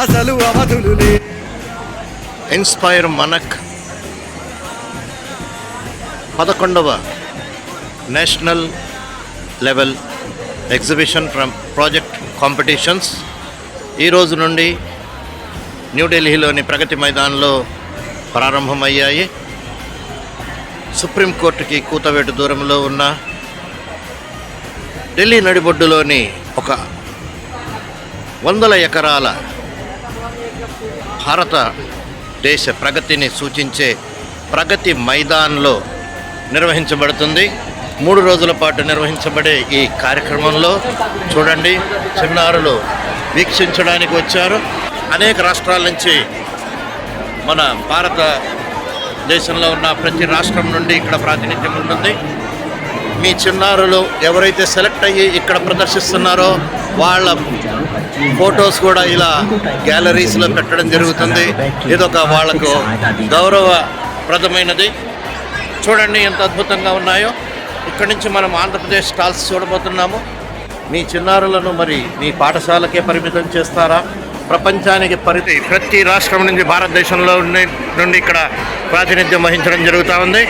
అసలు అవధులు ఇన్స్పైర్ మనక్ 11వ national level exhibition from project competitions ఈ రోజు నుండి న్యూఢిల్లీలోని ప్రగతి మైదాన్లో ప్రారంభమయ్యాయి. సుప్రీంకోర్టుకి కూతవేటు దూరంలో ఉన్న ఢిల్లీ నడిబొడ్డులోని ఒక 100 ఎకరాల భారతదేశ ప్రగతిని సూచించే ప్రగతి మైదాన్లో నిర్వహించబడుతుంది. 3 రోజుల పాటు నిర్వహించబడే ఈ కార్యక్రమంలో చూడండి, చిన్నారులు వీక్షించడానికి వచ్చారు. అనేక రాష్ట్రాల నుంచి మన భారతదేశంలో ఉన్న ప్రతి రాష్ట్రం నుండి ఇక్కడ ప్రాతినిధ్యం ఉంటుంది. మీ చిన్నారులు ఎవరైతే సెలెక్ట్ అయ్యి ఇక్కడ ప్రదర్శిస్తున్నారో వాళ్ళ ఫొటోస్ కూడా ఇలా గ్యాలరీస్లో పెట్టడం జరుగుతుంది. ఇదొక వాళ్లకు గౌరవప్రదమైనది. చూడండి ఎంత అద్భుతంగా ఉన్నాయో. ఇక్కడి నుంచి మనం ఆంధ్రప్రదేశ్ స్టాల్స్ చూడబోతున్నాము. మీ చిన్నారులను మరి మీ పాఠశాలకే పరిమితం చేస్తారా? ప్రపంచానికి ప్రతి రాష్ట్రం నుంచి భారతదేశంలో నుండి ఇక్కడ ప్రాతినిధ్యం వహించడం జరుగుతూ ఉంది.